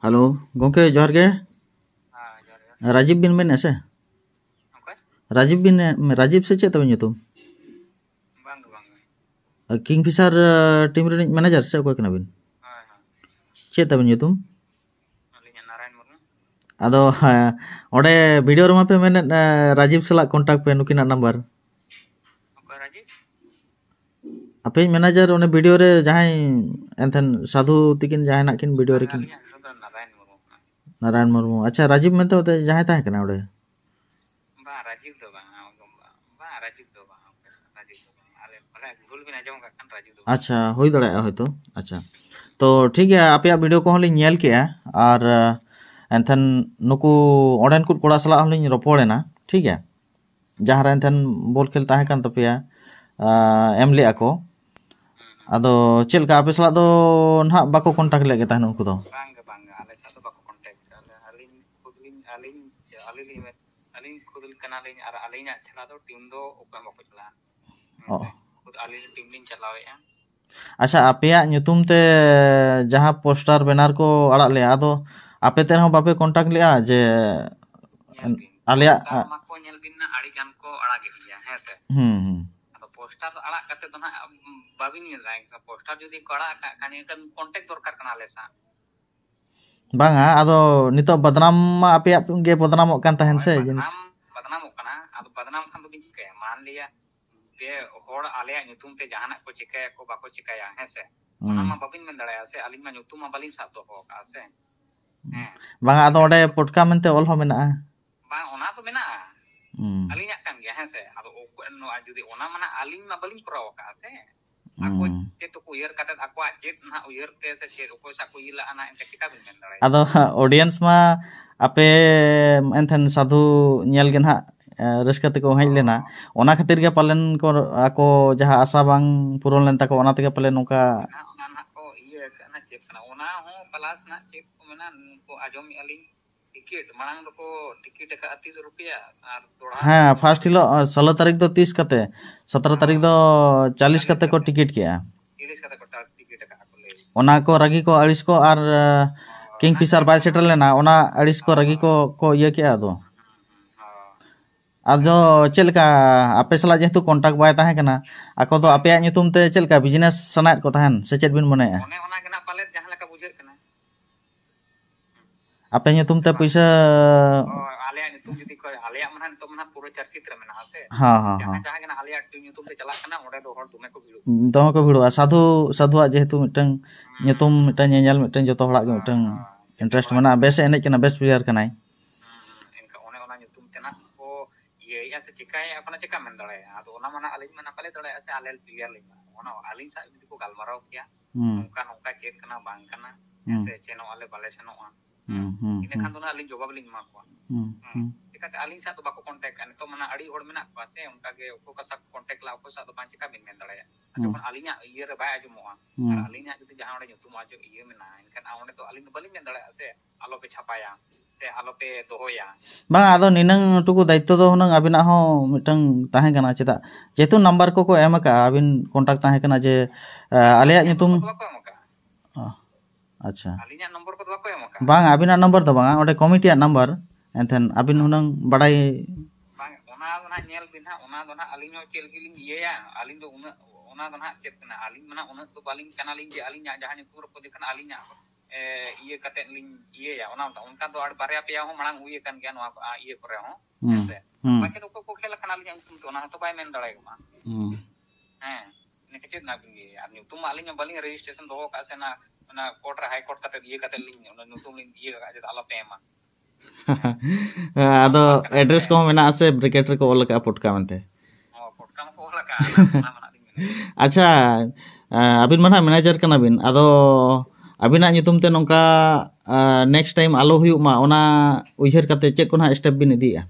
Hello गोंके जोहर गे हाँ जोहर राजीव बिन main से okay Rajiv बिन राजीव से चेत तबे nyutum bang bang Kingfisher team रे मैनेजर से कोई कना बिन हाँ हाँ चेत तबे nyutum alinya Narayan Murmu ado ode video Rama पे मैंने राजीव सला कांटेक्ट पे नुकिना नंबर ओके राजीव अपे मैनेजर ओने वीडियो रे जहां एंथन साधु तिकिन जहां ना किन वीडियो रे किन alinya itu Narayan Murmu Narayan Murmu अच्छा राजीव में तो जहां ताहे कना ओडे bang Rajiv tuh bang Rajiv tuh bang Rajiv tuh bang ale भूल भी ना जाऊंगा kan Rajiv tuh अच्छा होई दड़े होयतो अच्छा तो ठीक है आपया वीडियो को हलिन नेल के और एंथन नुकु ओडेन कुट कोड़ा सला हलिन रोपोड़ेना ठीक है जहां एंथन बॉल खेल ताहे कान तपिया एम ले ako ado चेल का आपे सला दो ना बाको कांटेक्ट लेगे ताहन उनको दो bang ale satu baku kontak ale alin kudlin alin kudul kena alin ar alinya chala tuh tim do oke mau chala kud alin tim lin chala ya अच्छा आपया nyutum te जहां पोस्टर बैनर को अड़ा ले आदो आपे तेन हो बापे कांटेक्ट लिया जे Alia mako nyel bin na ari kan ko ara ge ya he se atau poster arak kate to na babin ni lain poster jodi ko arak kan kan contact dorkar kana le sa banga ado nito badnam ma apya ge badnamok kan tahen se jenis badnamok kana ado badnam kan to bin ke मान लिया be hor ale nyutum te jahanak ko chikaya ko bako chikaya he se ona ma babin men dara se alin ma nyutum ma balin sab do ho ka se banga ado ode podcast mente ol ho mena bang ona to mena alinya kan ge he se ado no jodi ona mana alin ma balin pro ka se aku itu kuyar kata aku ajit na uyar te se che ko sa ku ila ana en ketika bin men dara ado audience ma ape enten sadhu nyel gen ha Ruska तक हज लेना ओना खातिर के पालन को ako जहां आशा बांग पूरण लेन तक ओना तक पाले नोका ना को ये ना चेक ना ओना हो प्लस ना चेक को मना को आजम अली टिकट मांग को टिकट का 30 रुपया और थोड़ा हां फर्स्ट हिलो 16 तारीख दो 30 कते 17 तारीख दो 40 कते को टिकट किया 30 कते को टिकट का को ले ओना को रगी को अड़िस को और किंग फिशर बाय सेटल लेना ओना अड़िस को रगी को ये किया दो आदो चेलका आपे सला जेतु कांटेक्ट बाय ताहे कना ako do apya nyutum te चेलका बिजनेस सनात को ताहन से चेत बिन मने ओना केना पाले जहां लका बुझे कना आपे nyutum te पैसा आले nyutum जदी को आले मन तो मन पूरा चर्चित रे मेना से हां हां हां जहां केना आले nyutum te चला कना ओडे दो हर दुमे को भिड़ो साधु साधुआ जेतु मिटन nyutum मिटन नेल मिटन जतो हड़ा के मिटन इंटरेस्ट मना बेस एनेज कना बेस प्लेयर कनाय ya se chikai apana chika men dare ado ona mana alin mana pale dare ase alel clear le ona alin sa jodi ko galmarao kya nongka chet kana bang kana se cheno ale bale seno ine kan dona alin jawab lin ma ko tikate alin sa to bako contact kan to mana adi hor mena ko ase unka ge ko kasa contact la ko sa to pan chika bin men dare jokon alinya iye re ba ajumo alinya jodi jahan ode nyutum ajo iye mena kan aone to alin balin men dare ase alo pe chapaya alope dohoya bang ado ninang tuku daitto do hunang abina ho mitang tahe kana cheta jetu number ko em ka abin contact tahe kana je alaya nyutum acha alinya nomor ko bako em ka bang abina number do bang ode committee a number enten abin hunang badai bang ona nyel bin ha ona do na alinyo chel giling iye ya alin do ona do na chet kana alin mana ona to baling kana alin je alinya jahan nyutur ko dekana alinya iya kate ling iya ya ona unka do ar barya pe ho manang uye kan gyan wa iya kore ho ese baki to ko khela kana ling tum to na to bay men dalai ma ne kecit na bingi ar nyutum aling yang baling registration do ka se na court high court kate iya kate ling ona nyutum ling iya ka je ala pe ma ado address ko mena ase brigadier ko olaka potka mante potka ko olaka na mana acha abin mana manager kana bin ado abina nyutum te nongka next time alo huyuk ma ona uiher kate chet ko na step bin idi ya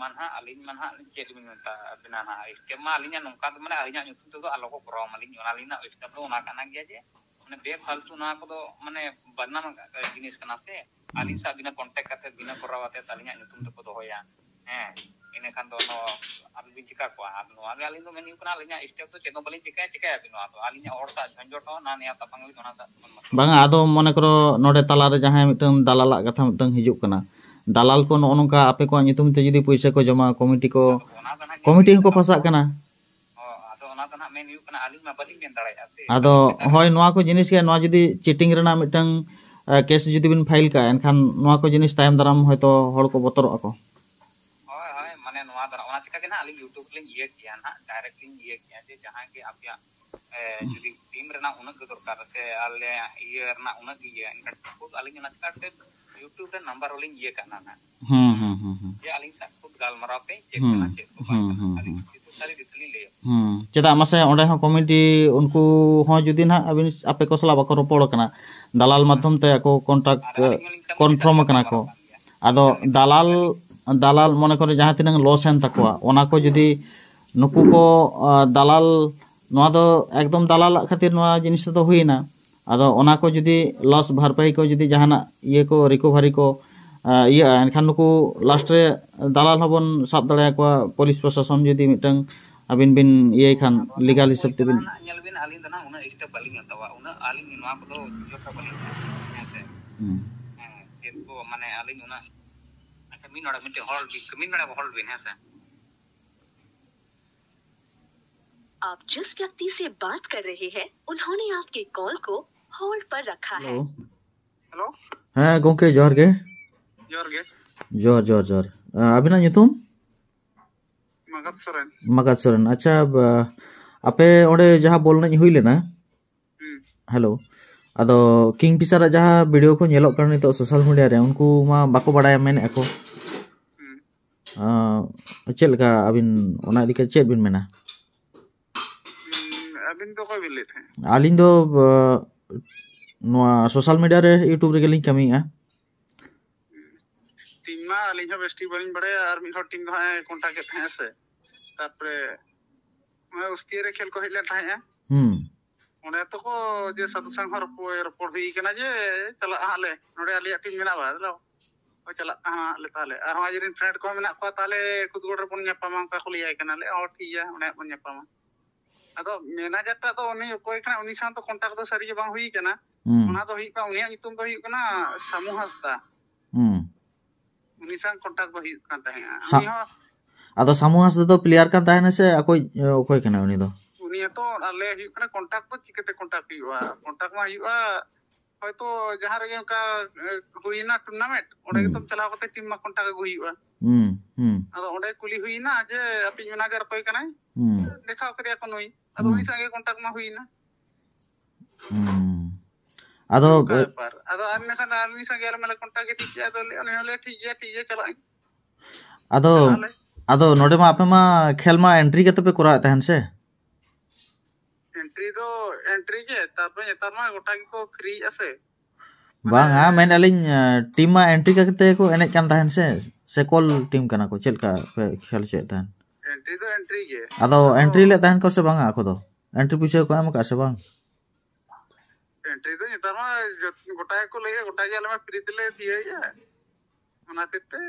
manha alin manha chet bin ta abina na step ma alinya nongka to mane alinya nyutum to alo ko pro malin ona alina step to ona kana gya je mane be faltu na ko do mane badnam jinis kana se alin sa bina contact kate bina korawate alinya nyutum to ko dohoya ine kan do no alin chika ko no alin do meni kana alin step to cheno balin chika abi no to alin or ta jhanjot to na ne tapang li ona ta bang ado mone koro node tala re jahay mitang dalalak katha mitang hijuk kana dalal ko no nongka ape ko nyutum te judi paisa ko jama komiti ko pasak kana ado hoy noa ko jinis ke noa judi cheating rena mitang case judi bin file ka enkhan noa ko jinis time daram hoyto hor ko botorok ako hoy mane noa dara ona chika ke na alin youtube lin iye kiya na direct lin iye kiya je jahan ke apya judi team rena unag dorkar se alle iye rena unag iye enka ko alin ona chika te YouTube dan number rolling iya kana na. Ya alin sak put gal marape cek kana cek ko alin itu sari diteli le. Cedak masa onde ho komiti unku ho judi na abin ape ko sala bako ropor kana dalal madhom te ako kontak confirm kana ko ado dalal mone kore jaha tinang loss hen takwa ona ko judi nuku ko dalal noa do ekdom dalal khatir noa jinis to huina ado ona ko judi loss bharpai ko judi jahana iye ko recovery ko iya enkhan nuku last re dalal hobon sab dare ko police proshasam judi mitang abin bin iye khan legal hisab te bin nyal bin alin dana una step baling tawa una alin noa ko do jota baling ase ko mane alin una acha min oda mite hol bi min oda hol bin ase आप जिस व्यक्ति से बात कर रहे हैं उन्होंने आपके कॉल को होल्ड पर रखा है हेलो हाँ गोंके जोर गे जोर अबिना nyutum Magat Soren अच्छा ape onde jaha bolna hui lena hello ado Kingfisher jaha video ko nyelok kan nito social media re unku ma bako badaya men ako chel ka abin ona dike chet bin mena abin do ko bilit alin do noa social media re YouTube re gelin kami a team मा alin ho besti balin bade ar min ho team ha contact ke thae se tapre मैं उसके रे खेल को hele thae one to ko je sadusang hor report hui kana je chala ale node aliya team mena ba lo o chala le tale ar ha jirin friend ko mena ko tale kudgod re pon nyapama ka kuliya kana le o thiya one pon nyapama ado manager ta to uni koi kana uni san to contact do sari je bang hui kana ona do hui ka uni nyutum do hui kana Samu Hasda uni san contact do hui kan tahe ani ho ado Samu Hasda do player kan tahe na se akoi kana uni do uni to ale hui kana contact to chikete contact huiwa contact ma huiwa hoyto jahan re ka huina tournament onde to chalao kate team ma contact go huiwa ado onde kuli huina je api manager koi kana dekha kare kon hui ado uni sange contact ma huina ado anne kana uni sange ale mala contact ke tiya ado le ठीक है चला ado node ma ape ma khel ma entry kate pe kora tahen se entry ke tarpe netar ma gota ko free ase bang ha men alin team ma entry kate ko enek kan tahen se call team kana ko chelka khel che tahen entry ke ado entry le tahen ko se bang ako do entry puise ko am ka se bang entry do netar ma gota ko le gota ke ale ma free dile diye ya ona tete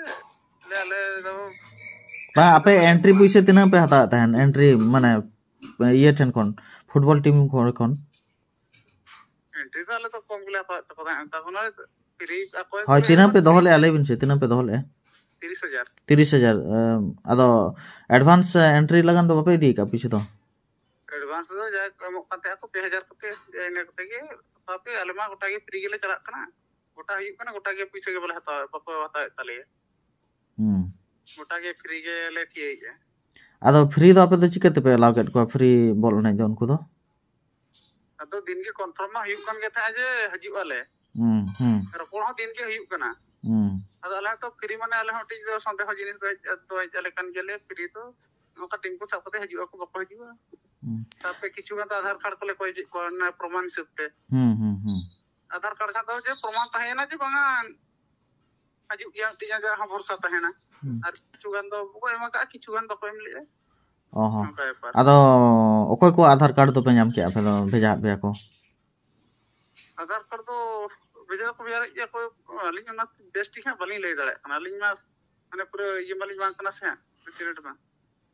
le ale do ba ape entry puise tina pe hata tahen entry mane ye ten kon football team kon entry dale to kom gula ta ko ta kono free akoy hoy tina pe dohole ale bin se tina pe dohole 30000 ado advance entry lagan do bape di ka pise to advance do ja ko kate ko 2000 kate ene kate ge bape ale ma gota ge free gele chala kana gota hu kana gota ge pise ge bala hata bako hata tale gota ge free ge le thie ge ado free do ape do chikate pe allow ket ko free bol nai do unku do ado din ge confirm ma hu kan ge tha je haju ale ropor ho din ge hu kana ado ala to free mane ala ho tik do sonde ho jinis do chale kan gele free to noka team ko sab kate haju ko bako haju tape kichu ga Aadhaar card को ले कोई ना प्रमाण सिखते आधार card का तो जे प्रमाण ताहे ना जे बांगा हजु या तिया जा हम भरोसा ताहे ना और किछु गान दो को एमा का किछु गान बको एम ले ओहो ado okoy ko आधार कार्ड तो पे nyam ke ape do bheja be ko Aadhaar card तो भेजा को यार या कोई लिंक ना बेस्ट ठीक है बली ले दड़े ना लिंक मा माने पूरे ये मालिक बांग कना से ᱥᱤᱠᱨᱮᱴ ᱵᱟᱝ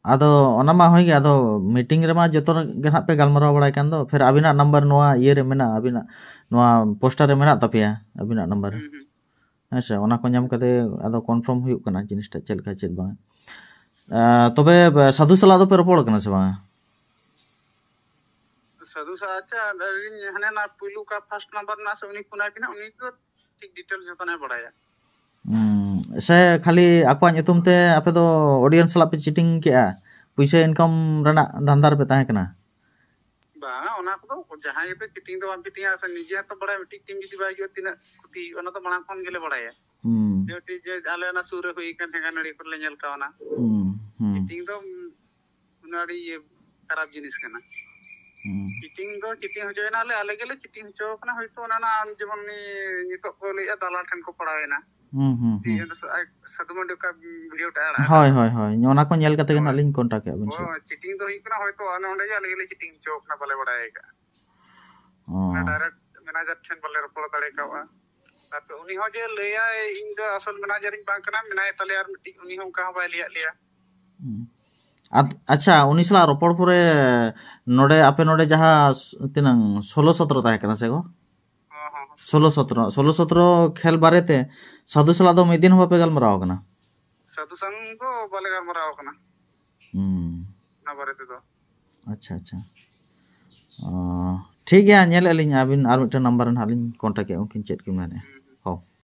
ᱟᱫᱚ ᱚᱱᱟ ᱢᱟ ᱦᱳᱭ ᱜᱮ ᱟᱫᱚ ᱢᱤᱴᱤᱝ ᱨᱮᱢᱟ ᱡᱚᱛᱚ ᱜᱮ ᱱᱟᱦᱟᱜ ᱯᱮ ᱜᱟᱞᱢᱟᱨᱟᱣ ᱵᱟᱲᱟᱭ ᱠᱟᱱ ᱫᱚ ᱯᱷᱤᱨ ᱟᱵᱤᱱᱟᱜ ᱱᱟᱢᱵᱟᱨ ᱱᱚᱣᱟ ᱤᱭᱟᱹ ᱨᱮ ᱢᱮᱱᱟᱜᱼᱟ ᱟᱵᱤᱱᱟᱜ ᱱᱚᱣᱟ ᱯᱳᱥᱴᱟᱨ ᱨᱮ ᱢᱮᱱᱟᱜ ᱛᱟᱯᱮᱭᱟ ᱟᱵᱤᱱᱟᱜ ᱱᱟᱢᱵᱟᱨ ᱦᱮᱸᱥᱮ ᱚᱱᱟ ᱠᱚ ᱧᱟᱢ ᱠᱟᱛᱮ ᱟᱫᱚ ᱠᱚᱱᱯᱷᱟᱨᱢ ᱦᱩᱭᱩᱜ ᱠᱟᱱᱟ ᱡᱤᱱᱤᱥটা ᱪᱮᱫ ᱞᱮᱠᱟ ᱪᱮᱫ ᱵᱟᱝ ᱛᱚᱵᱮ ᱥᱟধু ᱥᱟᱞᱟᱜ ᱫᱚ ᱯᱮ ᱨᱚᱯᱚᱲ ᱠᱟᱱᱟ ᱥᱮ ᱵᱟᱝ ᱥᱟধু ᱥᱟ ᱟᱪᱪᱷᱟ ᱦᱟᱱᱮ ᱱᱟ ᱯᱩᱭᱞᱩ का फर्स्ट नंबर ना से उनी फोन आबिना उनी को ठीक डिटेल जतने बड़ाया से खाली आकवा ᱧᱩᱛᱩᱢ ᱛᱮ ᱟᱯᱮ ᱫᱚ ᱚᱰᱤᱭᱮᱱᱥ ᱥᱟᱞᱟᱜ ᱯᱮ ᱪᱤᱴᱤᱝ ᱠᱮᱜᱼᱟ ᱯᱩᱭᱥᱟᱹ ᱤᱱᱠᱟᱢ ᱨᱮᱱᱟᱜ ᱫᱷᱟᱱᱫᱟ ᱨᱮ ᱯᱮ ᱛᱟᱦᱮᱸ ᱠᱟᱱᱟ बांगा ओना को जहां ये पे चिटिंग दो चिटिंग आसे निजे तो बड़ा मिटिंग टीम जदी बाय जो तिना कुती ओना तो बड़ा फोन गेले बड़ाया जो टी जे आले ना सुरे होई कन ठेगा नड़ी पर ले नेल कावना चिटिंग तो उनाड़ी ये खराब जिनिस कना चिटिंग हो जायना आले गेले चिटिंग हो कना होयतो ओना ना जेमन नितो को लेया दाला ठन को पड़ावेना साधुमंडी का वीडियो टाड़ा हाय हाय हाय ओना को नेल कते गन आलिन कांटेक्ट आबिन से चिटिंग तो हिकना होयतो ओना ओंडे आले गेले चिटिंग चोक ना बले बड़ाय का ना डायरेक्ट मैनेजर ठन बले रपड़ दाड़े कावा ताते उनी हो जे लेया इन दो असल मैनेजर इन बांक ना मिनाय तले यार मिटिंग उनी हम का बाय लिया अच्छा उनी सला रपड़ पुरे नोडे आपे नोडे जहा तिनंग 16 17 ताहे कना से गो 16 17 खेल बारे ते साधु सला दो मिदिन हो पे गलमराव कना साधु संग को बाले गलमराव कना ना बारे ते तो अच्छा अच्छा ठीक है नेल अलिन आबिन आर मिटे नंबर हालिन कांटेक्ट उनकिन चेत की माने